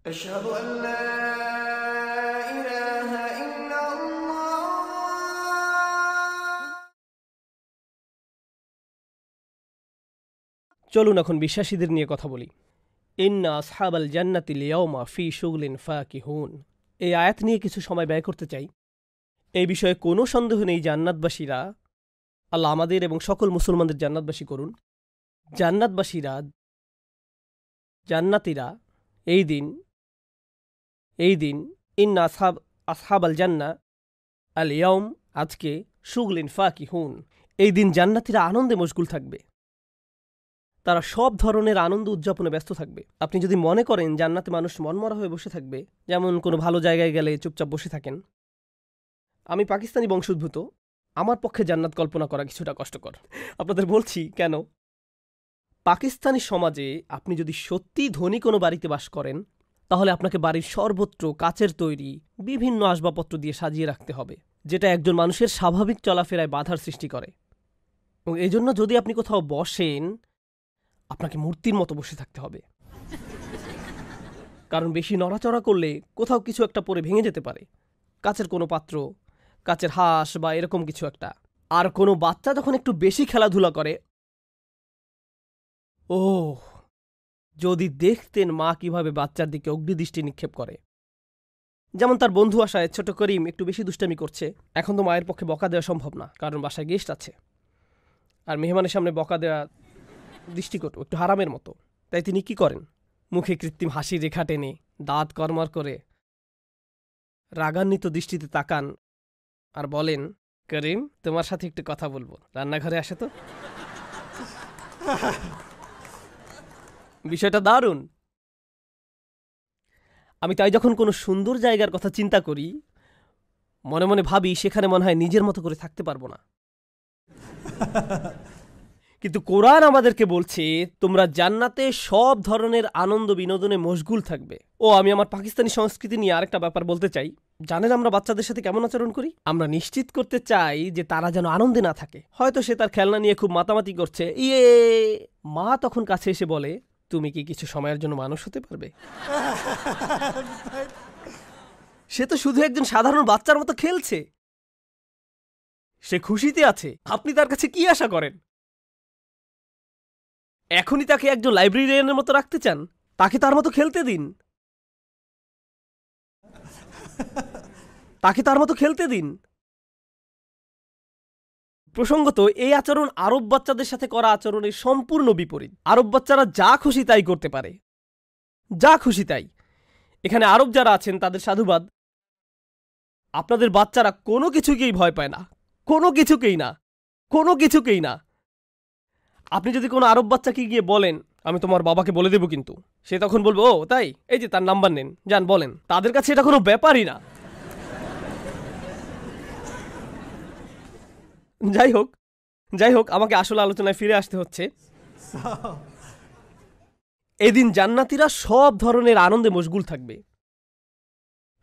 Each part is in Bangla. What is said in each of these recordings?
أشهد أن لا إله إلا الله চলুন এখন বিশ্বাসীদের নিয়ে কথা বলি। ইন্না আসহাবাল জান্নাতিল ইয়াওমা ফি শুগলিন ফাকিহুন। এই আয়াত নিয়ে কিছু সময় ব্যয় করতে চাই। এই বিষয়ে কোনো সন্দেহ নেই, জান্নাতবাসীরা, আল্লাহ আমাদের এবং সকল মুসলমানদের জান্নাতবাসী করুন। জান্নাতবাসীরা, জান্নাতীরা এই দিন ইন্না আসহাবাল জান্না আল ইয়াওম, আজকে, শুগলিন ফাকিহুন, এই দিন জান্নাতীরা আনন্দে মশগুল থাকবে। তারা সব ধরনের আনন্দ উদযাপনে ব্যস্ত থাকবে। আপনি যদি মনে করেন জান্নাতে মানুষ মনমরা হয়ে বসে থাকবে, যেমন কোনো ভালো জায়গায় গেলে চুপচাপ বসে থাকেন, আমি পাকিস্তানি বংশোদ্ভূত, আমার পক্ষে জান্নাত কল্পনা করা কিছুটা কষ্টকর। আপনাদের বলছি কেন। পাকিস্তানি সমাজে আপনি যদি সত্যিই ধনী কোনো বাড়িতে বাস করেন, তাহলে আপনাকে বাড়ির সর্বত্র কাচের তৈরি বিভিন্ন আসবাবপত্র দিয়ে সাজিয়ে রাখতে হবে, যেটা একজন মানুষের স্বাভাবিক চলাফেরায় বাধার সৃষ্টি করে। এবং এই জন্য যদি আপনি কোথাও বসেন, আপনাকে মূর্তির মতো বসে থাকতে হবে, কারণ বেশি নড়াচড়া করলে কোথাও কিছু একটা পরে ভেঙে যেতে পারে, কাচের কোনো পাত্র, কাচের হাঁস বা এরকম কিছু একটা। আর কোনো বাচ্চা যখন একটু বেশি খেলাধুলা করে, ও যদি দেখতেন মা কিভাবে বাচ্চার দিকে অগ্নিদৃষ্টি নিক্ষেপ করে। যেমন তার বন্ধু আসায় ছোট করিম একটু বেশি দুষ্টামি করছে, এখন তো মায়ের পক্ষে বকা দেওয়া সম্ভব না, কারণ বাসায় গেস্ট আছে, আর মেহমানের সামনে বকা দেওয়া দৃষ্টিকটু, একটু হারামের মতো। তাই তিনি কি করেন? মুখে কৃত্রিম হাসির রেখা টেনে দাঁত কর্মর করে রাগান্বিত দৃষ্টিতে তাকান আর বলেন, করিম, তোমার সাথে একটু কথা বলবো, রান্নাঘরে আসে তো। বিষয়টা দারুণ। আমি তাই যখন কোনো সুন্দর জায়গার কথা চিন্তা করি, মনে মনে ভাবি সেখানে মনে হয় নিজের মতো করে থাকতে পারবো না। কিন্তু কোরআন আমাদেরকে বলছে তোমরা জান্নাতে সব ধরনের আনন্দ বিনোদনে মশগুল থাকবে। ও আমি আমার পাকিস্তানি সংস্কৃতি নিয়ে আরেকটা ব্যাপার বলতে চাই। জানেন আমরা বাচ্চাদের সাথে কেমন আচরণ করি? আমরা নিশ্চিত করতে চাই যে তারা যেন আনন্দে না থাকে। হয়তো সে তার খেলনা নিয়ে খুব মাতামাতি করছে, ইয়ে, মা তখন কাছে এসে বলে, তুমি কি কিছু সময়ের জন্য মানুষ হতে পারবে? সে তো শুধু একজন সাধারণ বাচ্চার মতো খেলছে, সে খুশিতে আছে, আপনি তার কাছে কি আশা করেন? এখনই তাকে একজন লাইব্রেরিয়ানের মতো রাখতে চান? তাকে তার মতো খেলতে দিন, তাকে তার মতো খেলতে দিন। প্রসঙ্গত, এই আচরণ আরব বাচ্চাদের সাথে করা আচরণের সম্পূর্ণ বিপরীত। আরব বাচ্চারা যা খুশি তাই করতে পারে, যা খুশি তাই। এখানে আরব যারা আছেন তাদের সাধুবাদ। আপনাদের বাচ্চারা কোনো কিছুকেই ভয় পায় না, কোনো কিছুকেই না, কোনো কিছুকেই না। আপনি যদি কোনো আরব বাচ্চাকে গিয়ে বলেন, আমি তোমার বাবাকে বলে দেব, কিন্তু সে তখন বলবে, ও তাই, এই যে তার নাম্বার নেন, যান বলেন। তাদের কাছে এটা কোনো ব্যাপারই না। যাই হোক, আমাকে আসল আলোচনায় ফিরে আসতে হচ্ছে। এদিন জান্নাতীরা সব ধরনের আনন্দে মশগুল থাকবে।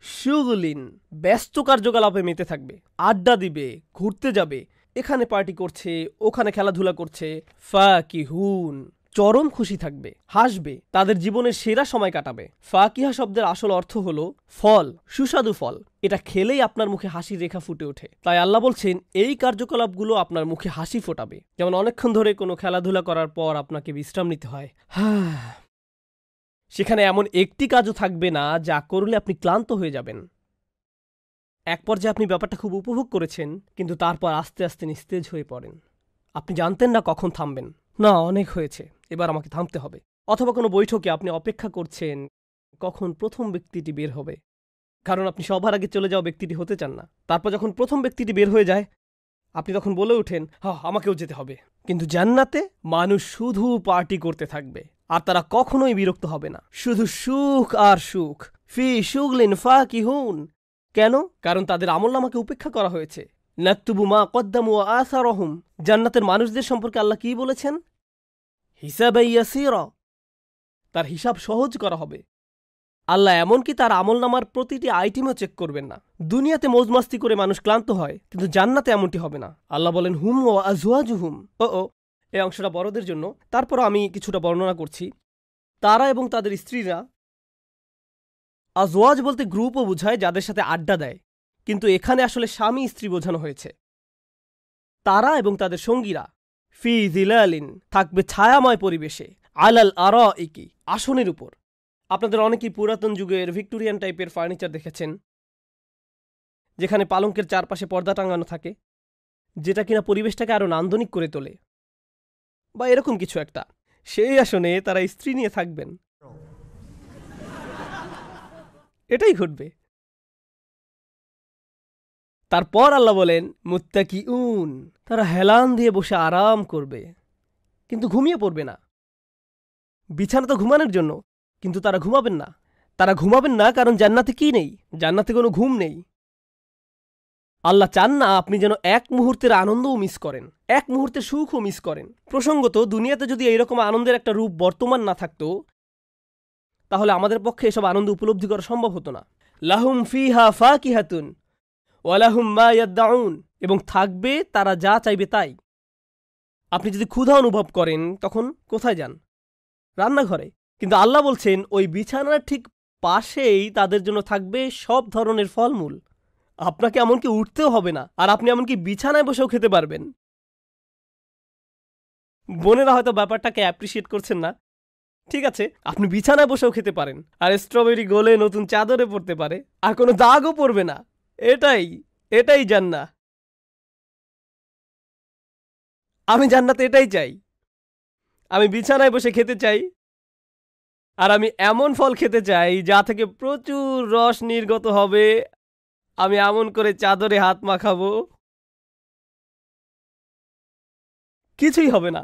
শুগলিন, ব্যস্ত কার্যকলাপে মেতে থাকবে, আড্ডা দিবে, ঘুরতে যাবে, এখানে পার্টি করছে, ওখানে খেলাধুলা করছে। ফাকিহুন, চরম খুশি থাকবে, হাসবে, তাদের জীবনের সেরা সময় কাটাবে। ফাকিহা শব্দের আসল অর্থ হলো ফল, সুস্বাদু ফল। এটা খেলেই আপনার মুখে হাসির রেখা ফুটে ওঠে। তাই আল্লাহ বলছেন এই কার্যকলাপগুলো আপনার মুখে হাসি ফোটাবে। যেমন অনেকক্ষণ ধরে কোনো খেলাধুলা করার পর আপনাকে বিশ্রাম নিতে হয়, সেখানে এমন একটি কাজও থাকবে না যা করলে আপনি ক্লান্ত হয়ে যাবেন। এক পর্যায়ে আপনি ব্যাপারটা খুব উপভোগ করেছেন, কিন্তু তারপর আস্তে আস্তে নিস্তেজ হয়ে পড়েন। আপনি জানতেন না কখন থামবেন। না, অনেক হয়েছে, এবার আমাকে থামতে হবে। অথবা কোনো বৈঠকে আপনি অপেক্ষা করছেন কখন প্রথম ব্যক্তিটি বের হবে, কারণ আপনি সবার আগে চলে যাওয়া ব্যক্তিটি হতে চান না। তারপর যখন প্রথম ব্যক্তিটি বের হয়ে যায়, আপনি তখন বলে ওঠেন, আমাকেও যেতে হবে। কিন্তু জান্নাতে মানুষ শুধু পার্টি করতে থাকবে, আর তারা কখনোই বিরক্ত হবে না। শুধু সুখ আর সুখ। ফি শুগলিন ফাকিহুন। কেন? কারণ তাদের আমলনামাকে উপেক্ষা করা হয়েছে। নাকতুবু মা কদ্দামু ওয়া আসারহুম। জান্নাতের মানুষদের সম্পর্কে আল্লাহ কি বলেছেন? হিসাবে ইয়াসীরা, তার হিসাব সহজ করা হবে। আল্লাহ এমনকি তার আমলনামার প্রতিটি আইটেমও চেক করবেন না। দুনিয়াতে মৌজমাস্তি করে মানুষ ক্লান্ত হয়, কিন্তু জান্নাতে এমনটি হবে না। আল্লাহ বলেন, হুম ও আজওয়াজুহুম। এই অংশটা বড়দের জন্য, তারপর আমি কিছুটা বর্ণনা করছি। তারা এবং তাদের স্ত্রীরা আজওয়াজ বলতে গ্রুপও বোঝায়, যাদের সাথে আড্ডা দেয়, কিন্তু এখানে আসলে স্বামী স্ত্রী বোঝানো হয়েছে। তারা এবং তাদের সঙ্গীরা ফি জিলালিন থাকবে ছায়াময় পরিবেশে, আলাল আরাইকি আসনের উপর। আপনাদের অনেকেই পুরাতন যুগের ভিক্টোরিয়ান টাইপের ফার্নিচার দেখেছেন, যেখানে পালঙ্কের চারপাশে পর্দা টাঙানো থাকে, যেটা কিনা পরিবেশটাকে আরো নান্দনিক করে তোলে, বা এরকম কিছু একটা। সেই আসনে তারা স্ত্রী নিয়ে থাকবেন। এটাই ঘটবে। তারপর আল্লাহ বলেন মুত্তাকিউন, তারা হেলান দিয়ে বসে আরাম করবে, কিন্তু ঘুমিয়ে পড়বে না। বিছানা তো ঘুমানোর জন্য, কিন্তু তারা ঘুমাবেন না। তারা ঘুমাবেন না কারণ জান্নাতে কি নেই? জান্নাতে কোনো ঘুম নেই। আল্লাহ চান না আপনি যেন এক মুহূর্তের আনন্দও মিস করেন, এক মুহূর্তের সুখও মিস করেন। প্রসঙ্গত, দুনিয়াতে যদি এইরকম আনন্দের একটা রূপ বর্তমান না থাকতো, তাহলে আমাদের পক্ষে এসব আনন্দ উপলব্ধি করা সম্ভব হতো না। লাহুম ফিহা ফাকিহাতুন ওয়া লাহুম মা ইয়াদউন, এবং থাকবে তারা যা চাইবে তাই। আপনি যদি ক্ষুধা অনুভব করেন তখন কোথায় যান? রান্নাঘরে। কিন্তু আল্লাহ বলছেন ওই বিছানার ঠিক পাশেই তাদের জন্য থাকবে সব ধরনের ফলমূল। আপনাকে এমনকি উঠতেও হবে না, আর আপনি এমনকি বিছানায় বসেও খেতে পারবেন। বোনেরা হয়তো ব্যাপারটাকে অ্যাপ্রিসিয়েট করছেন না। ঠিক আছে, আপনি বিছানায় বসেও খেতে পারেন, আর স্ট্রবেরি গলে নতুন চাদরে পড়তে পারে, আর কোনো দাগও পড়বে না। এটাই জান্নাত। আমি জান্নাতে এটাই চাই। আমি বিছানায় বসে খেতে চাই, আর আমি এমন ফল খেতে চাই যা থেকে প্রচুর রস নির্গত হবে। আমি এমন করে চাদরে হাত মাখাবো, কিছুই হবে না।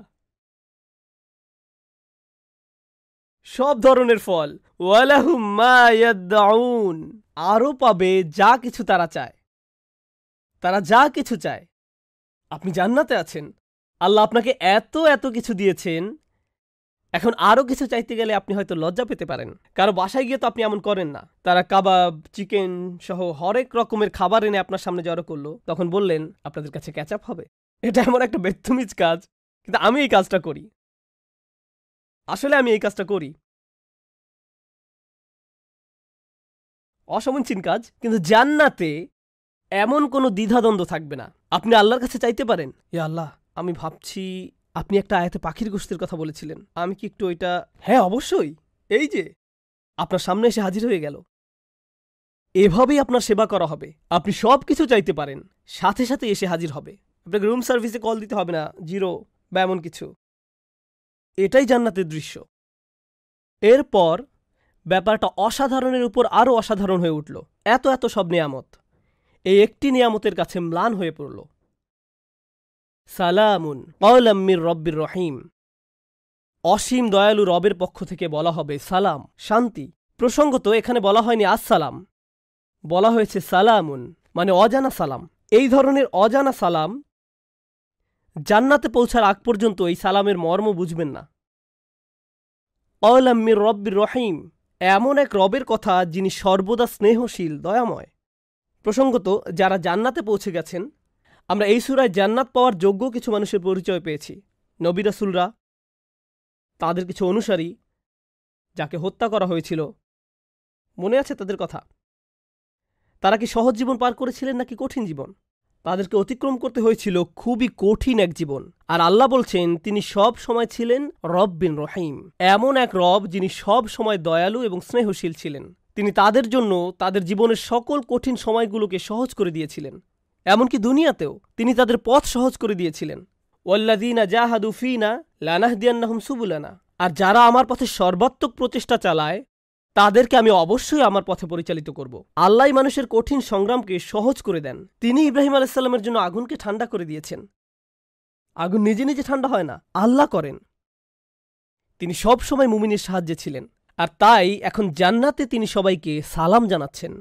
সব ধরনের ফল। ওয়ালাহুম মা ইয়াদউন, আরও পাবে যা কিছু তারা চায়। তারা যা কিছু চায়। আপনি জান্নাতে আছেন, আল্লাহ আপনাকে এত এত কিছু দিয়েছেন, এখন আরও কিছু চাইতে গেলে আপনি হয়তো লজ্জা পেতে পারেন। কারো বাসায় গিয়ে তো আপনি এমন করেন না। তারা কাবাব, চিকেন সহ হরেক রকমের খাবার এনে আপনার সামনে জড়ো করলো, তখন বললেন আপনাদের কাছে ক্যাচআপ হবে? এটা এমন একটা বেত্তমিজ কাজ, কিন্তু আমি এই কাজটা করি। আসলে আমি এই কাজটা করি। অসমীচীন কাজ, কিন্তু জান্নাতে এমন কোনো দ্বিধাদ্বন্দ্ব থাকবে না। আপনি আল্লাহর কাছে চাইতে পারেন, ইয়া আল্লাহ, আমি ভাবছি আপনি একটা আয়াতে পাখির গোশতের কথা বলেছিলেন, আমি কি একটু ওইটা? হ্যাঁ অবশ্যই, এই যে আপনার সামনে এসে হাজির হয়ে গেল। এভাবেই আপনার সেবা করা হবে। আপনি সব কিছু চাইতে পারেন, সাথে সাথে এসে হাজির হবে। আপনাকে রুম সার্ভিসে কল দিতে হবে না, জিরো বা এমন কিছু। এটাই জান্নাতের দৃশ্য। এরপর ব্যাপারটা অসাধারণের উপর আরও অসাধারণ হয়ে উঠল। এত এত সব নিয়ামত এই একটি নিয়ামতের কাছে ম্লান হয়ে পড়ল। সালামুন কওলাম মির রব্বির রহিম, অসীম দয়ালু রবের পক্ষ থেকে বলা হবে সালাম, শান্তি। প্রসঙ্গত এখানে বলা হয়নি আসসালাম, বলা হয়েছে সালামুন, মানে অজানা সালাম। এই ধরনের অজানা সালাম জান্নাতে পৌঁছার আগ পর্যন্ত এই সালামের মর্ম বুঝবেন না। কওলাম মির রব্বির রহিম, এমন এক রবের কথা যিনি সর্বদা স্নেহশীল, দয়াময়। প্রসঙ্গত যারা জান্নাতে পৌঁছে গেছেন, আমরা এই সূরায় জান্নাত পাওয়ার যোগ্য কিছু মানুষের পরিচয় পেয়েছি। নবী রাসূলরা, তাদের কিছু অনুসারী যাকে হত্যা করা হয়েছিল, মনে আছে তাদের কথা? তারা কি সহজ জীবন পার করেছিলেন নাকি কঠিন জীবন? তাদেরকে অতিক্রম করতে হয়েছিল খুবই কঠিন এক জীবন। আর আল্লাহ বলছেন তিনি সব সময় ছিলেন রব্বিন রহিম, এমন এক রব যিনি সব সময় দয়ালু এবং স্নেহশীল ছিলেন। তিনি তাদের জন্য তাদের জীবনের সকল কঠিন সময়গুলোকে সহজ করে দিয়েছিলেন। এমনকি দুনিয়াতেও তিনি তাদের পথ সহজ করে দিয়েছিলেন। ওয়াল্লাযীনা জাহাদু ফীনা লানাহদিয়ান্নাহুম সুবুলানা, আর যারা আমার পথে সর্বাত্মক প্রচেষ্টা চালায় তাদেরকে আমি অবশ্যই আমার পথে পরিচালিত করব। আল্লাহ মানুষের কঠিন সংগ্রামকে সহজ করে দেন। তিনি ইব্রাহিম আলাইহিস সালামের জন্য আগুনকে ঠান্ডা করে দিয়েছেন। আগুন নিজে নিজে ঠান্ডা হয় না, আল্লাহ করেন। তিনি সব সময় মুমিনের সাহায্যে ছিলেন, আর তাই এখন জান্নাতে তিনি সবাইকে সালাম জানাচ্ছেন।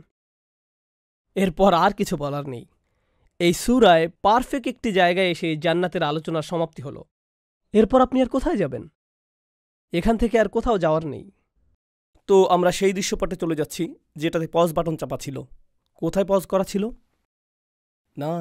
এরপর আর কিছু বলার নেই। এই সূরায় পারফেক্ট একটি জায়গায় এসে জান্নাতের আলোচনার সমাপ্তি হল। এরপর আপনি আর কোথায় যাবেন? এখান থেকে আর কোথাও যাওয়ার নেই। তো আমরা সেই দৃশ্যপটে চলে যাচ্ছি যেটাতে পজ বাটন চাপা ছিল। কোথায় পজ করা ছিল? না,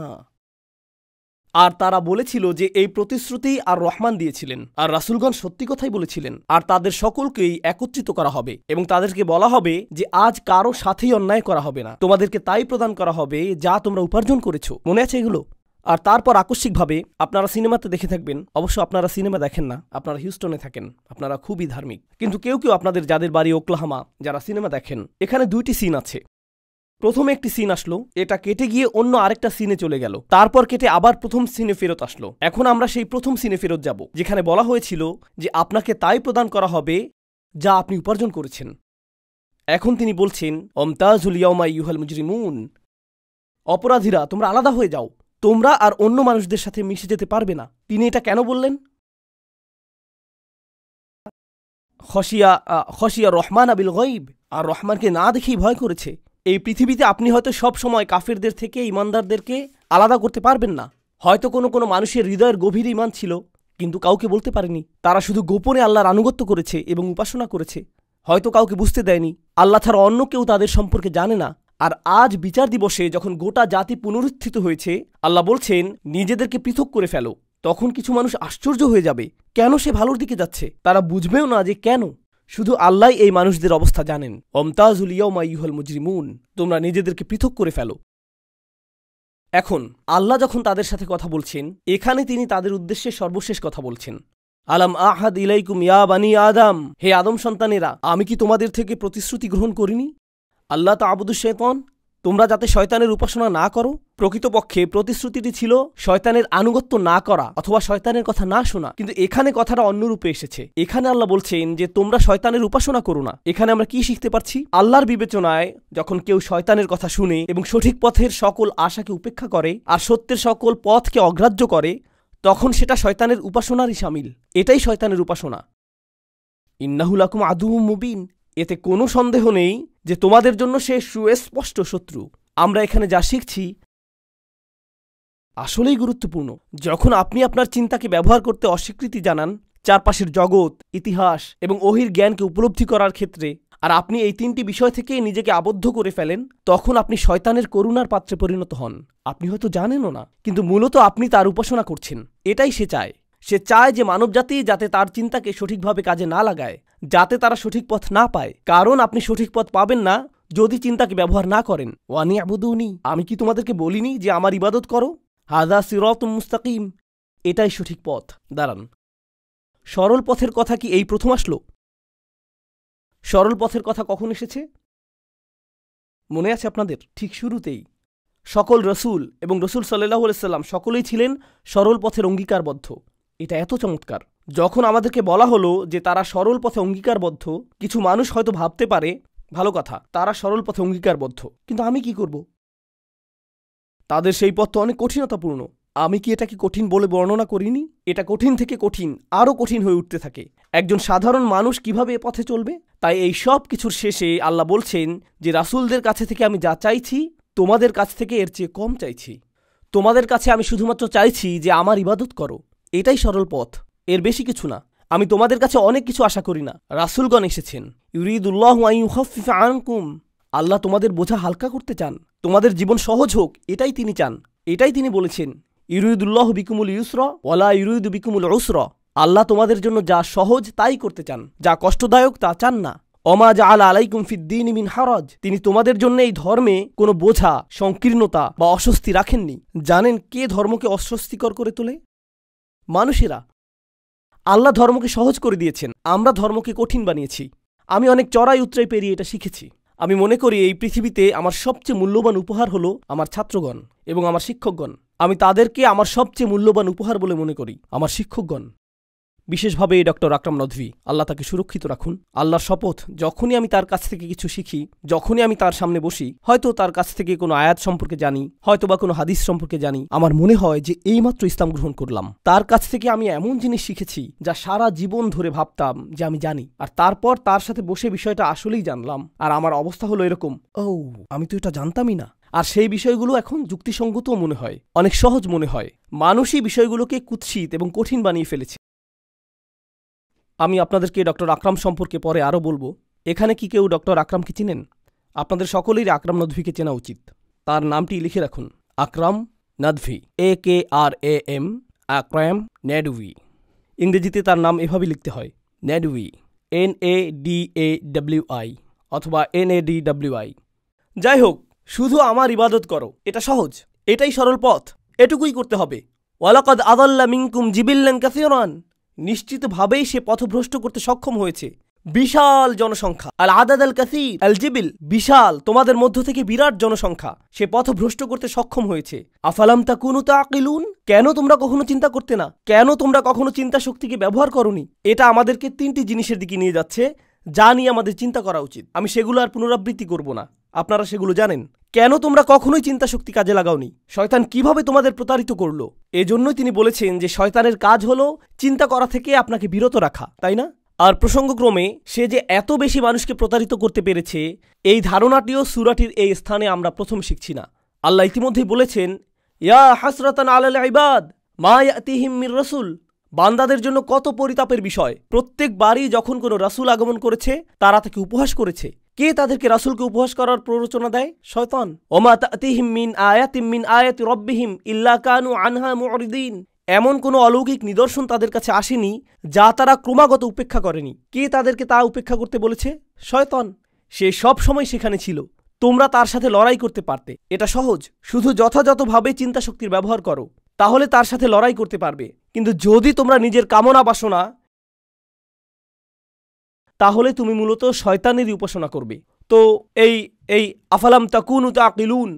আর তারা বলেছিল যে এই প্রতিশ্রুতি আর রহমান দিয়েছিলেন, আর রাসূলগণ সত্যি কথাই বলেছিলেন। আর তাদের সকলকেই একত্রিত করা হবে এবং তাদেরকে বলা হবে যে আজ কারো সাথেই অন্যায় করা হবে না, তোমাদেরকে তাই প্রদান করা হবে যা তোমরা উপার্জন করেছো। মনে আছে এগুলো? আর তারপর আকস্মিকভাবে আপনারা সিনেমাতে দেখে থাকবেন, অবশ্য আপনারা সিনেমা দেখেন না, আপনারা হিউস্টনে থাকেন, আপনারা খুবই ধার্মিক, কিন্তু কেউ কেউ আপনাদের যাদের বাড়ি ওকলাহামা যারা সিনেমা দেখেন, এখানে 2টি সিন আছে। প্রথমে একটি সিন আসলো, এটা কেটে গিয়ে অন্য আরেকটা সিনে চলে গেল, তারপর কেটে আবার প্রথম সিনে ফেরত আসলো। এখন আমরা সেই প্রথম সিনে ফেরত যাব যেখানে বলা হয়েছিল যে আপনাকে তাই প্রদান করা হবে যা আপনি উপার্জন করেছেন। এখন তিনি বলছেন ওমতাজুল ইয়াউমা আইয়ুহাল মুজরিমুন, অপরাধীরা তোমরা আলাদা হয়ে যাও, তোমরা আর অন্য মানুষদের সাথে মিশে যেতে পারবে না। তিনি এটা কেন বললেন? খশিয়া রহমান আবিল গায়ব, আর রহমানকে না দেখেই ভয় করেছে। এই পৃথিবীতে আপনি হয়তো সব সময় কাফেরদের থেকে ইমানদারদেরকে আলাদা করতে পারবেন না। হয়তো কোনো কোনো মানুষের হৃদয়ের গভীর ইমান ছিল কিন্তু কাউকে বলতে পারেনি, তারা শুধু গোপনে আল্লাহর আনুগত্য করেছে এবং উপাসনা করেছে, হয়তো কাউকে বুঝতে দেয়নি। আল্লাহ ছাড়া অন্য কেউ তাদের সম্পর্কে জানে না। আর আজ বিচার দিবসে যখন গোটা জাতি পুনরুত্থিত হয়েছে, আল্লাহ বলছেন নিজেদেরকে পৃথক করে ফেলো। তখন কিছু মানুষ আশ্চর্য হয়ে যাবে, কেন সে ভালোর দিকে যাচ্ছে? তারা বুঝবেও না যে কেন। শুধু আল্লাহ এই মানুষদের অবস্থা জানেন। ওমতাজুল ইয়াউমা আইয়ুহাল মুজরিমুন, তোমরা নিজেদেরকে পৃথক করে ফেলো। এখন আল্লাহ যখন তাদের সাথে কথা বলছেন, এখানে তিনি তাদের উদ্দেশ্যে সর্বশেষ কথা বলছেন। আলাম আহাদ ইলাইকুম ইয়া বানি আদম, হে আদম সন্তানেরা, আমি কি তোমাদের থেকে প্রতিশ্রুতি গ্রহণ করিনি? আল্লাহ তা'বুদুশ শাইতান, তোমরা যাতে শয়তানের উপাসনা না করো। প্রকৃতপক্ষে প্রতিশ্রুতিটি ছিল শয়তানের আনুগত্য না করা অথবা শয়তানের কথা না শোনা, কিন্তু এখানে কথাটা অন্যরূপে এসেছে। এখানে আল্লাহ বলছেন যে তোমরা শয়তানের উপাসনা করো না। এখানে আমরা কি শিখতে পারছি? আল্লাহর বিবেচনায় যখন কেউ শয়তানের কথা শুনে এবং সঠিক পথের সকল আশাকে উপেক্ষা করে আর সত্যের সকল পথকে অগ্রাহ্য করে, তখন সেটা শয়তানের উপাসনারই শামিল। এটাই শয়তানের উপাসনা। ইন্নাহু লাকুম আদুউম মুবিন, এতে কোনো সন্দেহ নেই যে তোমাদের জন্য সে সুস্পষ্ট শত্রু। আমরা এখানে যা শিখছি আসলেই গুরুত্বপূর্ণ। যখন আপনি আপনার চিন্তাকে ব্যবহার করতে অস্বীকৃতি জানান, চারপাশের জগৎ, ইতিহাস এবং ওহির জ্ঞানকে উপলব্ধি করার ক্ষেত্রে, আর আপনি এই 3টি বিষয় থেকেই নিজেকে আবদ্ধ করে ফেলেন, তখন আপনি শয়তানের করুণার পাত্রে পরিণত হন। আপনি হয়তো জানেনও না, কিন্তু মূলত আপনি তার উপাসনা করছেন। এটাই সে চায়। সে চায় যে মানবজাতি যাতে তার চিন্তাকে সঠিকভাবে কাজে না লাগায়, যাতে তারা সঠিক পথ না পায়। কারণ আপনি সঠিক পথ পাবেন না যদি চিন্তাকে ব্যবহার না করেন। ওয়ানি আবুদুনি, আমি কি তোমাদেরকে বলিনি যে আমার ইবাদত করো? হাযা সিরাতুম মুস্তাকিম, এটাই সঠিক পথ। দাঁড়ান, সরল পথের কথা কি এই প্রথম আসলো? সরল পথের কথা কখন এসেছে মনে আছে আপনাদের? ঠিক শুরুতেই। সকল রসুল এবং রসুল সাল্লাল্লাহু আলাইহি সাল্লাম সকলেই ছিলেন সরল পথের অঙ্গীকারবদ্ধ। এটা এত চমৎকার। যখন আমাদেরকে বলা হলো যে তারা সরল পথে অঙ্গীকারবদ্ধ, কিছু মানুষ হয়তো ভাবতে পারে ভালো কথা, তারা সরল পথে অঙ্গীকারবদ্ধ, কিন্তু আমি কি করব? তাদের সেই পথ তো অনেক কঠিনতাপূর্ণ। আমি কি এটাকে কঠিন বলে বর্ণনা করিনি? এটা কঠিন থেকে কঠিন, আরও কঠিন হয়ে উঠতে থাকে। একজন সাধারণ মানুষ কিভাবে এ পথে চলবে? তাই এই সব কিছুর শেষে আল্লাহ বলছেন যে রাসূলদের কাছে থেকে আমি যা চাইছি, তোমাদের কাছ থেকে এর চেয়ে কম চাইছি। তোমাদের কাছে আমি শুধুমাত্র চাইছি যে আমার ইবাদত করো। এটাই সরল পথ, এর বেশি কিছু না। আমি তোমাদের কাছে অনেক কিছু আশা করি না। রাসূলগণ এসেছেন, ইউরিদুল্লাহু আন ইউখাফফিফা আনকুম, আল্লাহ তোমাদের বোঝা হালকা করতে চান, তোমাদের জীবন সহজ হোক, এটাই তিনি চান। এটাই তিনি বলেছেন, ইউরিদুল্লাহু বিকুমুল ইউসরা ওয়ালা ইউরিদু বিকুমুল উসরা, আল্লাহ তোমাদের জন্য যা সহজ তাই করতে চান, যা কষ্টদায়ক তা চান না। ওমা জাআলা আলাইকুম ফিদ্দীনি মিন হারাজ, তিনি তোমাদের জন্য এই ধর্মে কোনো বোঝা, সংকীর্ণতা বা অস্বস্তি রাখেননি। জানেন কে ধর্মকে অস্বস্তিকর করে তোলে? মানুষেরা। আল্লাহ ধর্মকে সহজ করে দিয়েছেন, আমরা ধর্মকে কঠিন বানিয়েছি। আমি অনেক চড়াই উতরাই পেরিয়ে এটা শিখেছি। আমি মনে করি এই পৃথিবীতে আমার সবচেয়ে মূল্যবান উপহার হলো আমার ছাত্রগণ এবং আমার শিক্ষকগণ। আমি তাদেরকে আমার সবচেয়ে মূল্যবান উপহার বলে মনে করি, আমার শিক্ষকগণ। বিশেষভাবে ডক্টর আকরাম নদভী, আল্লাহ তাকে সুরক্ষিত রাখুন। আল্লাহর শপথ, যখনই আমি তার কাছ থেকে কিছু শিখি, যখনই আমি তার সামনে বসি, হয়তো তার কাছ থেকে কোনো আয়াত সম্পর্কে জানি, হয়তো বা কোনো হাদিস সম্পর্কে জানি, আমার মনে হয় যে এইমাত্র ইসলাম গ্রহণ করলাম। তার কাছ থেকে আমি এমন জিনিস শিখেছি যা সারা জীবন ধরে ভাবতাম যে আমি জানি, আর তারপর তার সাথে বসে বিষয়টা আসলেই জানলাম, আর আমার অবস্থা হলো এরকম, ও আমি তো এটা জানতামই না। আর সেই বিষয়গুলো এখন যুক্তিসঙ্গতও মনে হয়, অনেক সহজ মনে হয়। মানুষই বিষয়গুলোকে কুৎসিত এবং কঠিন বানিয়ে ফেলেছে। আমি আপনাদেরকে ডক্টর আকরাম সম্পর্কে পরে আরও বলবো। এখানে কি কেউ ডক্টর আকরামকে চিনেন? আপনাদের সকলেরই আকরাম নদভীকে চেনা উচিত। তার নামটি লিখে রাখুন, আকরাম নাদভি, AKRAM, আকরাম নাদভি। ইংরেজিতে তার নাম এভাবে লিখতে হয়, নাদভি, NADAWI অথবা NADWI। যাই হোক, শুধু আমার ইবাদত করো, এটা সহজ, এটাই সরল পথ, এটুকুই করতে হবে। ওয়ালাকাদ আযাল্লা মিনকুম জিবিল্লান কাসীরান, নিশ্চিতভাবেই সে পথভ্রষ্ট করতে সক্ষম হয়েছে বিশাল জনসংখ্যা। আল আদাদ আল কাসীর আল জিবিল, বিশাল, তোমাদের মধ্য থেকে বিরাট জনসংখ্যা সে পথভ্রষ্ট করতে সক্ষম হয়েছে। আফালাম তাকুনু তাকিলুন, কেন তোমরা কখনো চিন্তা করতে না? কেন তোমরা কখনো চিন্তা শক্তিকে ব্যবহার করনি? এটা আমাদেরকে 3টি জিনিসের দিকে নিয়ে যাচ্ছে যা নিয়ে আমাদের চিন্তা করা উচিত। আমি সেগুলো আর পুনরাবৃত্তি করব না, আপনারা সেগুলো জানেন। কেন তোমরা কখনোই চিন্তা শক্তি কাজে লাগাওনি? শয়তান কিভাবে তোমাদের প্রতারিত করলো? এজন্যই তিনি বলেছেন যে শয়তানের কাজ হলো চিন্তা করা থেকে আপনাকে বিরত রাখা, তাই না? আর প্রসঙ্গক্রমে সে যে এত বেশি মানুষকে প্রতারিত করতে পেরেছে, এই ধারণাটিও সূরাটির এই স্থানে আমরা প্রথম শিখছি না। আল্লাহ ইতিমধ্যেই বলেছেন, ইয়া হাসরাতান আলাল ইবাদ মা ইয়াতিহিম মির রাসূল, বান্দাদের জন্য কত পরিতাপের বিষয়। প্রত্যেকবারই যখন কোনো রাসূল আগমন করেছে তারা তাকে উপহাস করেছে। কে তাদেরকে রাসূলকে উপহাস করার প্ররোচনা দেয়? শয়তান। ওমা তাতিহিম মিন আয়াতি রাব্বিহিম ইল্লা কানু আনহা মুরিদিন, এমন কোনো অলৌকিক নিদর্শন তাদের কাছে আসেনি যা তারা ক্রমাগত উপেক্ষা করেনি। কে তাদেরকে তা উপেক্ষা করতে বলেছে? শয়তান। সে সব সময় সেখানে ছিল, তোমরা তার সাথে লড়াই করতে পারতে। এটা সহজ, শুধু যথাযথভাবে চিন্তা শক্তির ব্যবহার করো, তাহলে তার সাথে লড়াই করতে পারবে। কিন্তু যদি তোমরা নিজের কামনা বাসনা, তাহলে তুমি মূলত শয়তানেরই উপাসনা করবে। তো এই আফালাম তাকুনু তাকিলুন,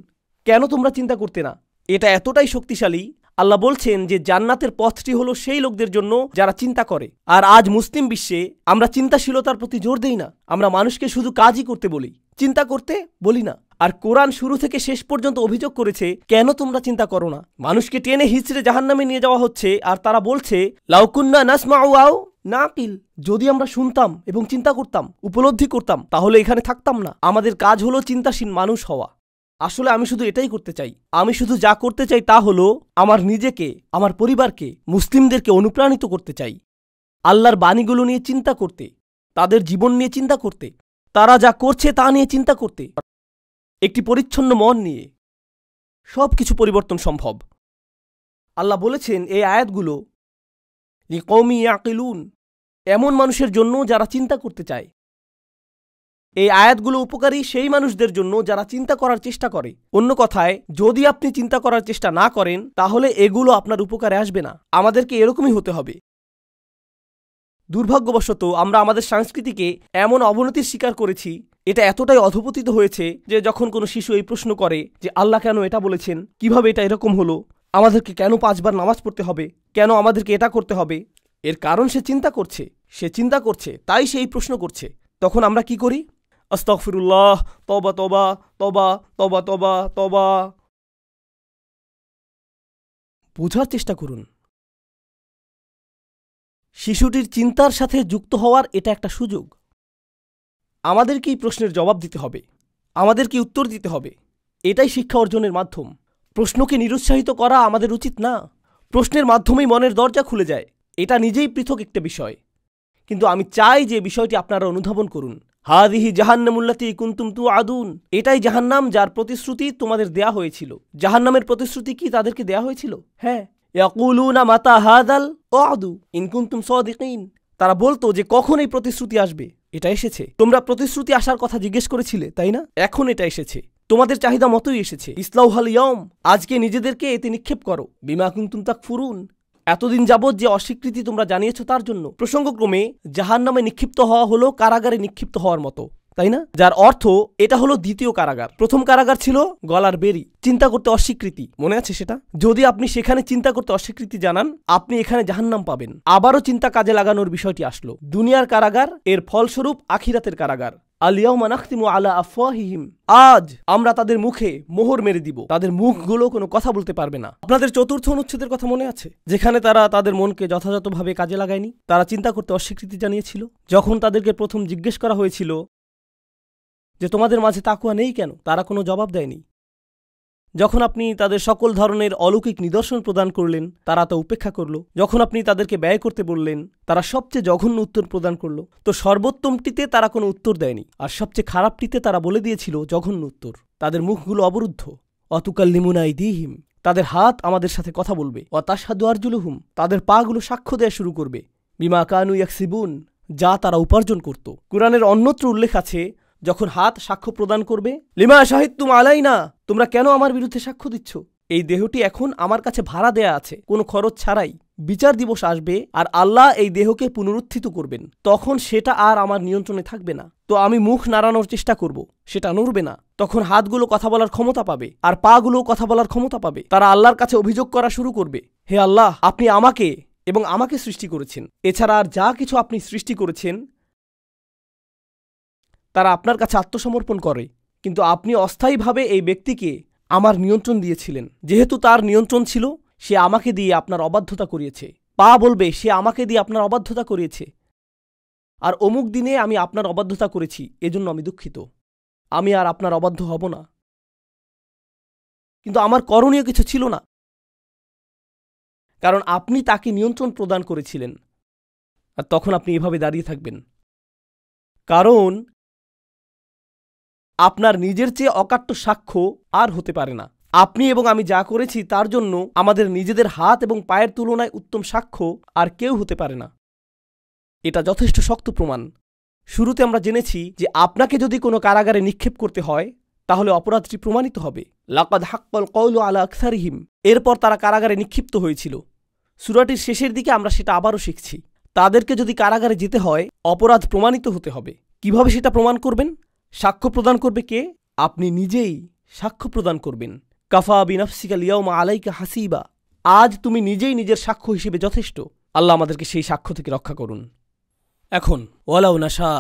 কেন তোমরা চিন্তা করতে না? এটা এতটাই শক্তিশালী। আল্লাহ বলছেন যে জান্নাতের পথটি হলো সেই লোকদের জন্য যারা চিন্তা করে। আর আজ মুসলিম বিশ্বে আমরা চিন্তাশীলতার প্রতি জোর দেই না, আমরা মানুষকে শুধু কাজই করতে বলি, চিন্তা করতে বলি না। আর কোরআন শুরু থেকে শেষ পর্যন্ত অভিযোগ করেছে, কেন তোমরা চিন্তা করো না? মানুষকে টেনে হিচড়ে জাহান্নামে নিয়ে যাওয়া হচ্ছে, আর তারা বলছে লাউকুন্না নাসমাউ আও নাকিল, যদি আমরা শুনতাম এবং চিন্তা করতাম, উপলব্ধি করতাম, তাহলে এখানে থাকতাম না। আমাদের কাজ হলো চিন্তাশীল মানুষ হওয়া। আসলে আমি শুধু এটাই করতে চাই। আমি শুধু যা করতে চাই তা হলো আমার নিজেকে, আমার পরিবারকে, মুসলিমদেরকে অনুপ্রাণিত করতে চাই আল্লাহর বাণীগুলো নিয়ে চিন্তা করতে, তাদের জীবন নিয়ে চিন্তা করতে, তারা যা করছে তা নিয়ে চিন্তা করতে। একটি পরিচ্ছন্ন মন নিয়ে সব কিছু পরিবর্তন সম্ভব। আল্লাহ বলেছেন এই আয়াতগুলো লিকওমি ইয়াকিলুন, এমন মানুষের জন্য যারা চিন্তা করতে চায়। এই আয়াতগুলো উপকারী সেই মানুষদের জন্য যারা চিন্তা করার চেষ্টা করে। অন্য কথায়, যদি আপনি চিন্তা করার চেষ্টা না করেন তাহলে এগুলো আপনার উপকারে আসবে না। আমাদেরকে এরকমই হতে হবে। দুর্ভাগ্যবশত আমরা আমাদের সংস্কৃতিকে এমন অবনতির শিকার করেছি, এটা এতটাই অধঃপতিত হয়েছে যে যখন কোনো শিশু এই প্রশ্ন করে যে আল্লাহ কেন এটা বলেছেন, কিভাবে এটা এরকম হলো, আমাদেরকে কেন 5 বার নামাজ পড়তে হবে, কেন আমাদেরকে এটা করতে হবে, এর কারণ সে চিন্তা করছে, তাই সে এই প্রশ্ন করছে। তখন আমরা কি করি? আস্তাগফিরুল্লাহ, তওবা তওবা তওবা তওবা তওবা তওবা। বোঝার চেষ্টা করুন, শিশুটির চিন্তার সাথে যুক্ত হওয়ার এটা একটা সুযোগ। আমাদেরকে এই প্রশ্নের জবাব দিতে হবে, আমাদেরকে উত্তর দিতে হবে। এটাই শিক্ষা অর্জনের মাধ্যম। প্রশ্নকে নিরুৎসাহিত করা আমাদের উচিত না। প্রশ্নের মাধ্যমেই মনের দরজা খুলে যায়, এটা নিজেই পৃথক একটা বিষয়। কিন্তু আমি চাই যে বিষয়টি আপনারা অনুধাবন করুন। হাদিহি জাহান্নামুল্লাতী কুনতুম তুআদুন, এটাই জাহান্নাম যার প্রতিশ্রুতি তোমাদের দেয়া হয়েছিল। জাহান্নামের প্রতিশ্রুতি কি তাদেরকে দেয়া হয়েছিল? হ্যাঁ। ইয়াকুলুনা মাতা হাযাল ওয়াদু ইন কুনতুম সাদিকিন, তারা বলতো যে কখন এই প্রতিশ্রুতি আসবে। এটা এসেছে। তোমরা প্রতিশ্রুতি আসার কথা জিজ্ঞেস করেছিলে, তাই না? এখন এটা এসেছে, তোমাদের চাহিদা মতোই এসেছে। ইসলাউহাল ইয়াউম, আজকে নিজেদেরকে এতে নিক্ষেপ করো। বিমা কুনতুম তাকফুরুন, এতদিন যাবৎ যে অস্বীকৃতি তোমরা জানিয়েছ তার জন্য। প্রসঙ্গক্রমে জাহান্নামে নিক্ষিপ্ত হওয়া হলো কারাগারে নিক্ষিপ্ত হওয়ার মতো, তাই না? যার অর্থ এটা হলো দ্বিতীয় কারাগার। প্রথম কারাগার ছিল গলার বেরি, চিন্তা করতে অস্বীকৃতি, মনে আছে সেটা? যদি আপনি সেখানে চিন্তা করতে অস্বীকৃতি জানান, আপনি এখানে জাহান্নাম পাবেন। আবারও চিন্তা কাজে লাগানোর বিষয়টি আসলো। দুনিয়ার কারাগার, এর ফলস্বরূপ আখিরাতের কারাগার। আল-ইয়াউমা নাখতিমু আলা আফওয়াহিহিম, আজ আমরা তাদের মুখে মোহর মেরে দিব, তাদের মুখগুলো কোনো কথা বলতে পারবে না। আপনাদের চতুর্থ অনুচ্ছেদের কথা মনে আছে, যেখানে তারা তাদের মনকে যথাযথভাবে কাজে লাগায়নি, তারা চিন্তা করতে অস্বীকৃতি জানিয়েছিল। যখন তাদেরকে প্রথম জিজ্ঞেস করা হয়েছিল যে তোমাদের মাঝে তাকওয়া নেই কেন, তারা কোনো জবাব দেয়নি। যখন আপনি তাদের সকল ধরনের অলৌকিক নিদর্শন প্রদান করলেন, তারা তা উপেক্ষা করল। যখন আপনি তাদেরকে ব্যয় করতে বললেন, তারা সবচেয়ে জঘন্য উত্তর প্রদান করল। তো সর্বোত্তমটিতে তারা কোনো উত্তর দেয়নি, আর সবচেয়ে খারাপটিতে তারা বলে দিয়েছিল জঘন্য উত্তর। তাদের মুখগুলো অবরুদ্ধ। অতুকাল্লিমুনা আইদিহিম, তাদের হাত আমাদের সাথে কথা বলবে। ওয়া তাশহাদু আরজুলুহুম, তাদের পাগুলো সাক্ষ্য দেয়া শুরু করবে। বিমা কানু ইয়াকসিবুন, যা তারা উপার্জন করত। কুরআনের অন্যত্র উল্লেখ আছে যখন হাত সাক্ষ্য প্রদান করবে, লিমা শাহিদতুম আলাইনা, তোমরা কেন আমার বিরুদ্ধে সাক্ষ্য দিচ্ছ? এই দেহটি এখন আমার কাছে ভাড়া দেয়া আছে, কোনো খরচ ছাড়াই। বিচার দিবস আসবে আর আল্লাহ এই দেহকে পুনরুত্থিত করবেন, তখন সেটা আর আমার নিয়ন্ত্রণে থাকবে না। তো আমি মুখ নাড়ানোর চেষ্টা করব, সেটা নড়বে না। তখন হাতগুলো কথা বলার ক্ষমতা পাবে আর পাগুলোও কথা বলার ক্ষমতা পাবে। তারা আল্লাহর কাছে অভিযোগ করা শুরু করবে, হে আল্লাহ, আপনি আমাকে এবং আমাকে সৃষ্টি করেছেন, এছাড়া আর যা কিছু আপনি সৃষ্টি করেছেন তারা আপনার কাছে আত্মসমর্পণ করে, কিন্তু আপনি অস্থায়ীভাবে এই ব্যক্তিকে আমার নিয়ন্ত্রণ দিয়েছিলেন। যেহেতু তার নিয়ন্ত্রণ ছিল, সে আমাকে দিয়ে আপনার অবাধ্যতা করিয়েছে। পা বলবে, সে আমাকে দিয়ে আপনার অবাধ্যতা করিয়েছে, আর অমুক দিনে আমি আপনার অবাধ্যতা করেছি, এজন্য আমি দুঃখিত, আমি আর আপনার অবাধ্য হব না। কিন্তু আমার করণীয় কিছু ছিল না, কারণ আপনি তাকে নিয়ন্ত্রণ প্রদান করেছিলেন। আর তখন আপনি এভাবে দাঁড়িয়ে থাকবেন, কারণ আপনার নিজের চেয়ে অকাট্য সাক্ষ্য আর হতে পারে না। আপনি এবং আমি যা করেছি তার জন্য আমাদের নিজেদের হাত এবং পায়ের তুলনায় উত্তম সাক্ষ্য আর কেউ হতে পারে না। এটা যথেষ্ট শক্ত প্রমাণ। শুরুতে আমরা জেনেছি যে আপনাকে যদি কোনো কারাগারে নিক্ষেপ করতে হয় তাহলে অপরাধটি প্রমাণিত হবে। লাকাদ হাক্কাল কওলু আলা আকসারিহিম, এরপর তারা কারাগারে নিক্ষিপ্ত হয়েছিল। সূরাটির শেষের দিকে আমরা সেটা আবারও শিখছি। তাদেরকে যদি কারাগারে যেতে হয়, অপরাধ প্রমাণিত হতে হবে। কিভাবে সেটা প্রমাণ করবেন? সাক্ষ্য প্রদান করবে কে? আপনি নিজেই সাক্ষ্য প্রদান করবেন। কাফা বিনাফসিকা লিয়াউমা আলাইকা হাসিবা, আজ তুমি নিজেই নিজের সাক্ষ্য হিসেবে যথেষ্ট। আল্লাহ আমাদেরকে সেই সাক্ষ্য থেকে রক্ষা করুন। এখন ওয়ালাউ নাশা,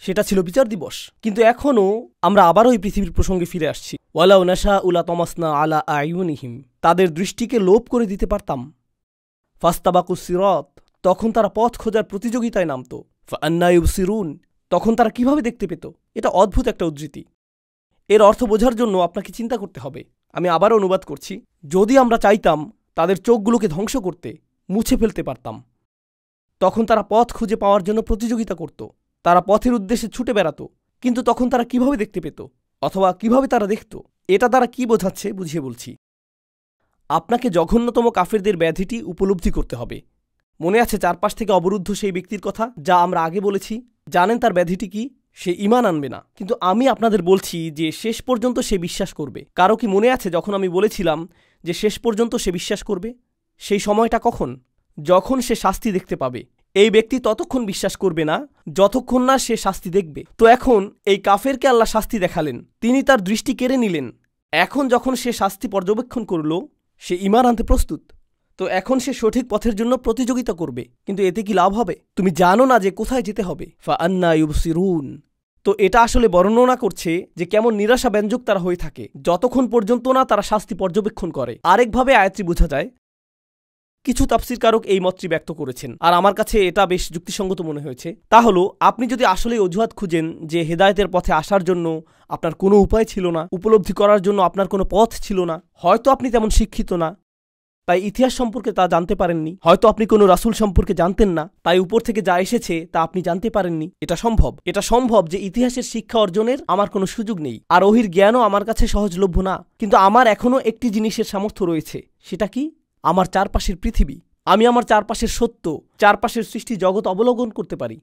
সেটা ছিল বিচার দিবস, কিন্তু এখনও আমরা আবারও এই পৃথিবীর প্রসঙ্গে ফিরে আসছি। ওয়ালাউ নাশা উলা তমাসনা আলা আয়ুনিহিম, তাদের দৃষ্টিকে লোপ করে দিতে পারতাম। ফাস্তাবাকুস সিরাত, তখন তারা পথ খোঁজার প্রতিযোগিতায় নামত। ফাআন্না ইউবসিরুন, তখন তারা কিভাবে দেখতে পেত? এটা অদ্ভুত একটা উদ্ধৃতি। এর অর্থ বোঝার জন্য আপনাকে চিন্তা করতে হবে। আমি আবারও অনুবাদ করছি। যদি আমরা চাইতাম তাদের চোখগুলোকে ধ্বংস করতে, মুছে ফেলতে পারতাম। তখন তারা পথ খুঁজে পাওয়ার জন্য প্রতিযোগিতা করত, তারা পথের উদ্দেশ্যে ছুটে বেড়াত। কিন্তু তখন তারা কিভাবে দেখতে পেত, অথবা কিভাবে তারা দেখত? এটা তারা কি বোঝাচ্ছে বুঝিয়ে বলছি। আপনাকে জঘন্যতম কাফেরদের ব্যাধিটি উপলব্ধি করতে হবে। মনে আছে চারপাশ থেকে অবরুদ্ধ সেই ব্যক্তির কথা, যা আমরা আগে বলেছি? জানেন তার ব্যাধিটি কি? সে ঈমান আনবে না, কিন্তু আমি আপনাদের বলছি যে শেষ পর্যন্ত সে বিশ্বাস করবে। কারো কি মনে আছে যখন আমি বলেছিলাম যে শেষ পর্যন্ত সে বিশ্বাস করবে? সেই সময়টা কখন? যখন সে শাস্তি দেখতে পাবে। এই ব্যক্তি ততক্ষণ বিশ্বাস করবে না যতক্ষণ না সে শাস্তি দেখবে। তো এখন এই কাফেরকে আল্লাহ শাস্তি দেখালেন, তিনি তার দৃষ্টি কেড়ে নিলেন। এখন যখন সে শাস্তি পর্যবেক্ষণ করল, সে ঈমান আনতে প্রস্তুত। তো এখন সে সঠিক পথের জন্য প্রতিযোগিতা করবে, কিন্তু এতে কি লাভ হবে? তুমি জানো না যে কোথায় যেতে হবে। ফাআন্না ইউবসিরুন, তো এটা আসলে বর্ণনা করছে যে কেমন নিরাশাব্যঞ্জক তারা হয়ে থাকে যতক্ষণ পর্যন্ত না তারা শাস্তি পর্যবেক্ষণ করে। আরেকভাবে আয়াতটি বোঝা যায়, কিছু তাফসীরকারক এই মতটি ব্যক্ত করেছেন, আর আমার কাছে এটা বেশ যুক্তিসঙ্গত মনে হয়েছে। তা হলো, আপনি যদি আসলে অজুহাত খুঁজেন যে হেদায়েতের পথে আসার জন্য আপনার কোনো উপায় ছিল না, উপলব্ধি করার জন্য আপনার কোনো পথ ছিল না, হয়তো আপনি তেমন শিক্ষিত না, তাই ইতিহাস সম্পর্কে তা জানতে পারেননি, হয়তো আপনি কোনো রাসূল সম্পর্কে জানতেন না, তাই উপর থেকে যা এসেছে তা আপনি জানতে পারেননি। এটা সম্ভব যে ইতিহাসের শিক্ষা অর্জনের আমার কোনো সুযোগ নেই, আর ওহির জ্ঞানও আমার কাছে সহজলভ্য না। কিন্তু আমার এখনও একটি জিনিসের সামর্থ্য রয়েছে। সেটা কি? আমার চারপাশের পৃথিবী। আমি আমার চারপাশের সত্য, চারপাশের সৃষ্টি জগৎ অবলোকন করতে পারি।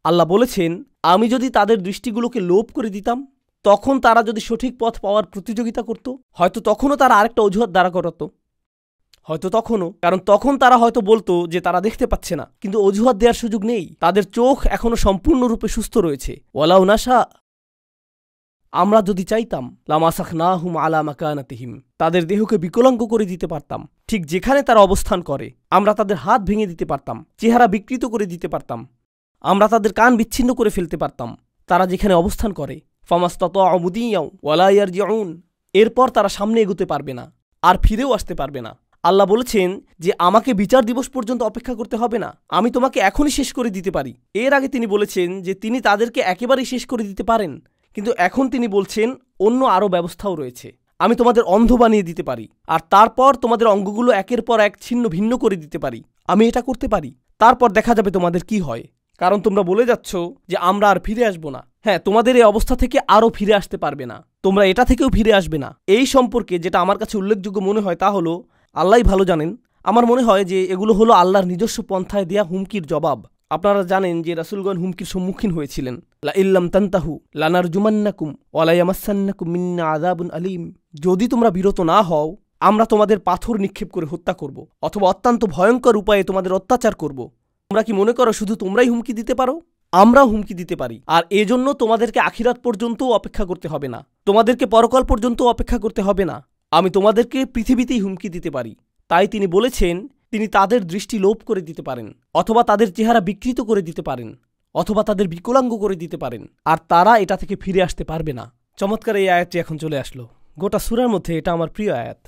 আল্লাহ বলেছেন, আমি যদি তাদের দৃষ্টিগুলোকে লোপ করে দিতাম, তখন তারা যদি সঠিক পথ পাওয়ার প্রতিযোগিতা করত, হয়তো তখনও তারা আরেকটা অজুহাত দাঁড়া করাতো। হয়তো তখনও, কারণ তখন তারা হয়তো বলতো যে তারা দেখতে পাচ্ছে না, কিন্তু অজুহাত দেওয়ার সুযোগ নেই। তাদের চোখ এখনো সম্পূর্ণরূপে সুস্থ রয়েছে। ওয়ালাউ নাশা, আমরা যদি চাইতাম, লামাসাখনাহুম আলা মাকানাতিহিম, তাদের দেহকে বিকলাঙ্গ করে দিতে পারতাম, ঠিক যেখানে তারা অবস্থান করে। আমরা তাদের হাত ভেঙে দিতে পারতাম, চেহারা বিকৃত করে দিতে পারতাম, আমরা তাদের কান বিচ্ছিন্ন করে ফেলতে পারতাম, তারা যেখানে অবস্থান করে। ফামাস্তাতাউ মুদিয়াও ওয়ালা ইয়ারজিউন, এরপর তারা সামনে এগোতে পারবে না, আর ফিরেও আসতে পারবে না। আল্লাহ বলেছেন যে আমাকে বিচার দিবস পর্যন্ত অপেক্ষা করতে হবে না, আমি তোমাকে এখনই শেষ করে দিতে পারি। এর আগে তিনি বলেছেন যে তিনি তাদেরকে একেবারেই শেষ করে দিতে পারেন, কিন্তু এখন তিনি বলছেন অন্য আরও ব্যবস্থাও রয়েছে। আমি তোমাদের অন্ধ বানিয়ে দিতে পারি, আর তারপর তোমাদের অঙ্গগুলো একের পর এক ছিন্ন ভিন্ন করে দিতে পারি। আমি এটা করতে পারি, তারপর দেখা যাবে তোমাদের কি হয়। কারণ তোমরা বলে যাচ্ছ যে আমরা আর ফিরে আসবো না। হ্যাঁ, তোমাদের এই অবস্থা থেকে আরও ফিরে আসতে পারবে না, তোমরা এটা থেকেও ফিরে আসবে না। এই সম্পর্কে যেটা আমার কাছে উল্লেখযোগ্য মনে হয় তা হলো, আল্লাহই ভালো জানেন, আমার মনে হয় যে এগুলো হলো আল্লাহর নিজস্ব পন্থায় দেয়া হুমকির জবাব। আপনারা জানেন যে রাসূলগণ হুমকির সম্মুখীন হয়েছিলেন, লা ইল্লাম তানতাহু লানারজুমান্নাকুম ওয়া লা ইয়ামাসসান্নাকুম মিন্না আযাবুন আলীম। যদি তোমরা বিরত না হও, আমরা তোমাদের পাথর নিক্ষেপ করে হত্যা করব, অথবা অত্যন্ত ভয়ঙ্কর উপায়ে তোমাদের অত্যাচার করব। তোমরা কি মনে করো শুধু তোমরাই হুমকি দিতে পারো? আমরাও হুমকি দিতে পারি, আর এজন্য তোমাদেরকে আখিরাত পর্যন্তও অপেক্ষা করতে হবে না, তোমাদেরকে পরকাল পর্যন্ত অপেক্ষা করতে হবে না। আমি তোমাদেরকে পৃথিবীতেই হুমকি দিতে পারি। তাই তিনি বলেছেন, তিনি তাদের দৃষ্টি লোপ করে দিতে পারেন, অথবা তাদের চেহারা বিকৃত করে দিতে পারেন, অথবা তাদের বিকলাঙ্গ করে দিতে পারেন, আর তারা এটা থেকে ফিরে আসতে পারবে না। চমৎকার এই আয়াতটি এখন চলে আসলো। গোটা সূরার মধ্যে এটা আমার প্রিয় আয়াত।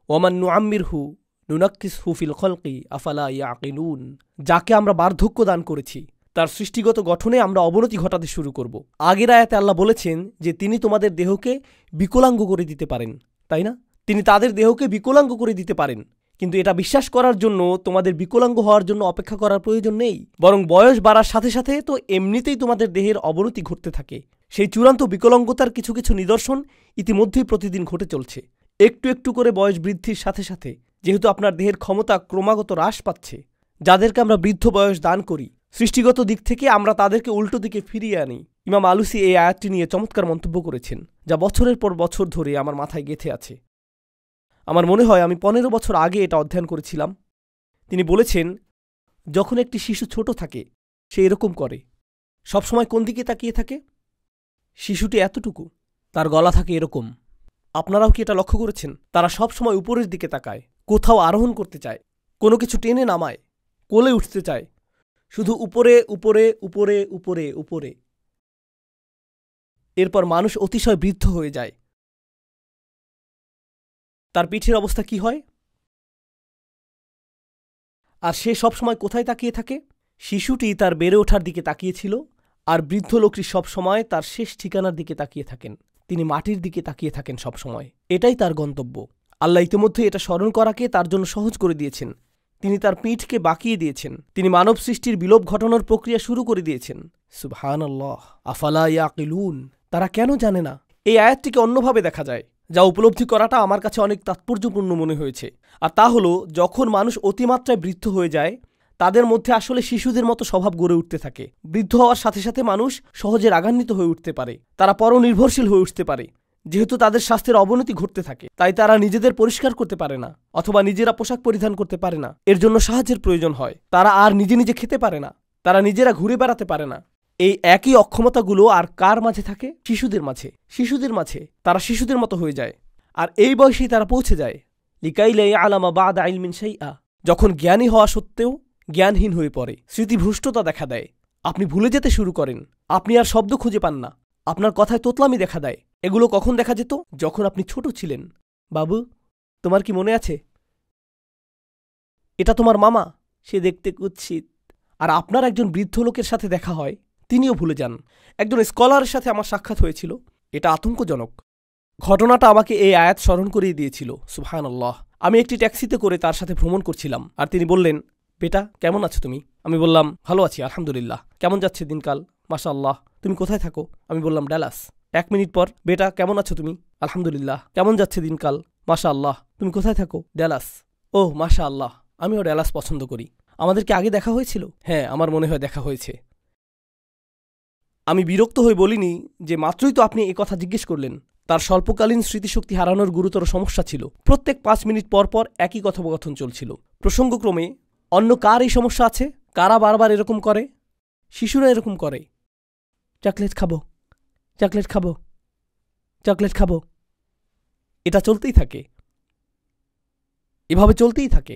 ওমান নুআম্মিরহু নুনাক্কিসহু ফিল খলকি আফালা ইয়াকিলুন। যাকে আমরা বার্ধক্য দান করেছি, তার সৃষ্টিগত গঠনে আমরা অবনতি ঘটাতে শুরু করব। আগের আয়াতে আল্লাহ বলেছেন যে তিনি তোমাদের দেহকে বিকলাঙ্গ করে দিতে পারেন, তাই না? তিনি তাদের দেহকে বিকলাঙ্গ করে দিতে পারেন, কিন্তু এটা বিশ্বাস করার জন্য তোমাদের বিকলাঙ্গ হওয়ার জন্য অপেক্ষা করার প্রয়োজন নেই, বরং বয়স বাড়ার সাথে সাথে তো এমনিতেই তোমাদের দেহের অবনতি ঘটতে থাকে। সেই চূড়ান্ত বিকলাঙ্গতার কিছু কিছু নিদর্শন ইতিমধ্যেই প্রতিদিন ঘটে চলছে। একটু একটু করে বয়স বৃদ্ধির সাথে সাথে যেহেতু আপনার দেহের ক্ষমতা ক্রমাগত হ্রাস পাচ্ছে, যাদেরকে আমরা বৃদ্ধ বয়স দান করি, সৃষ্টিগত দিক থেকে আমরা তাদেরকে উল্টো দিকে ফিরিয়ে আনি। ইমাম আলুসি এই আয়াতটি নিয়ে চমৎকার মন্তব্য করেছেন, যা বছরের পর বছর ধরে আমার মাথায় গেঁথে আছে। আমার মনে হয় আমি 15 বছর আগে এটা অধ্যয়ন করেছিলাম। তিনি বলেছেন, যখন একটি শিশু ছোট থাকে সে এরকম করে, সবসময় কোন দিকে তাকিয়ে থাকে? শিশুটি এতটুকু, তার গলা থাকে এরকম। আপনারাও কি এটা লক্ষ্য করেছেন? তারা সবসময় উপরের দিকে তাকায়, কোথাও আরোহণ করতে চায়, কোনো কিছু টেনে নামায়, কোলে উঠতে চায়, শুধু উপরে উপরে উপরে উপরে উপরে। এরপর মানুষ অতিশয় বৃদ্ধ হয়ে যায়, তার পিঠের অবস্থা কি হয়? আর সে সবসময় কোথায় তাকিয়ে থাকে? শিশুটি তার বেড়ে ওঠার দিকে তাকিয়েছিল, আর বৃদ্ধ লোকটি সবসময় তার শেষ ঠিকানার দিকে তাকিয়ে থাকেন। তিনি মাটির দিকে তাকিয়ে থাকেন সবসময়। এটাই তার গন্তব্য। আল্লাহ ইতিমধ্যে এটা স্মরণ করাকে তার জন্য সহজ করে দিয়েছেন। তিনি তার পিঠকে বাঁকিয়ে দিয়েছেন। তিনি মানব সৃষ্টির বিলোপ ঘটানোর প্রক্রিয়া শুরু করে দিয়েছেন। সুবহানাল্লাহ। আফালা ইয়াকিলুন। তারা কেন জানে না? এই আয়াতটিকে অন্যভাবে দেখা যায়, যা উপলব্ধি করাটা আমার কাছে অনেক তাৎপর্যপূর্ণ মনে হয়েছে। আর তা হলো, যখন মানুষ অতিমাত্রায় বৃদ্ধ হয়ে যায়, তাদের মধ্যে আসলে শিশুদের মতো স্বভাব গড়ে উঠতে থাকে। বৃদ্ধ হওয়ার সাথে সাথে মানুষ সহজে রাগান্বিত হয়ে উঠতে পারে, তারা পরনির্ভরশীল হয়ে উঠতে পারে। যেহেতু তাদের স্বাস্থ্যের অবনতি ঘটতে থাকে, তাই তারা নিজেদের পরিষ্কার করতে পারে না, অথবা নিজেরা পোশাক পরিধান করতে পারে না। এর জন্য সাহায্যের প্রয়োজন হয়। তারা আর নিজে নিজে খেতে পারে না, তারা নিজেরা ঘুরে বেড়াতে পারে না। এই একই অক্ষমতাগুলো আর কার মাঝে থাকে? শিশুদের মাঝে। শিশুদের মাঝে তারা শিশুদের মতো হয়ে যায়, আর এই বয়সেই তারা পৌঁছে যায় লিকাইলা ইয়ালামা বা'দা ইলমিন শাইআ। যখন জ্ঞানী হওয়া সত্ত্বেও জ্ঞানহীন হয়ে পড়ে, স্মৃতিভ্রষ্টতা দেখা দেয়, আপনি ভুলে যেতে শুরু করেন, আপনি আর শব্দ খুঁজে পান না, আপনার কথায় তোতলামি দেখা দেয়। এগুলো কখন দেখা যেত? যখন আপনি ছোট ছিলেন। বাবু, তোমার কি মনে আছে? এটা তোমার মামা, সে দেখতে কুৎসিত। আর আপনার একজন বৃদ্ধ লোকের সাথে দেখা হয়, তিনিও ভুলে যান। একজন স্কলারের সাথে আমার সাক্ষাৎ হয়েছিল। এটা আতঙ্কজনক। ঘটনাটা আমাকে এই আয়াত স্মরণ করিয়ে দিয়েছিল। সুবহানাল্লাহ। আমি একটি ট্যাক্সিতে করে তার সাথে ভ্রমণ করছিলাম, আর তিনি বললেন, বেটা কেমন আছো তুমি? আমি বললাম, ভালো আছি আলহামদুলিল্লাহ। কেমন যাচ্ছে দিনকাল? মাশাআল্লাহ। তুমি কোথায় থাকো? আমি বললাম, ডালাস। 1 মিনিট পর, বেটা কেমন আছো তুমি? আলহামদুলিল্লাহ। কেমন যাচ্ছে দিনকাল? মাশাআল্লাহ। তুমি কোথায় থাকো? ডালাস। ও মাশাআল্লাহ, আমিও ডালাস পছন্দ করি। আমাদের কি আগে দেখা হয়েছিল? হ্যাঁ, আমার মনে হয় দেখা হয়েছে। আমি বিরক্ত হয়ে বলিনি যে মাত্রই তো আপনি এ কথা জিজ্ঞেস করলেন। তার স্বল্পকালীন স্মৃতিশক্তি হারানোর গুরুতর সমস্যা ছিল। প্রত্যেক 5 মিনিট পর পর একই কথোপকথন চলছিল। প্রসঙ্গক্রমে, অন্য কার এই সমস্যা আছে? কারা বারবার এরকম করে? শিশুরা এরকম করে। চকলেট খাবো, চকলেট খাবো, চকলেট খাবো। এটা চলতেই থাকে, এভাবে চলতেই থাকে।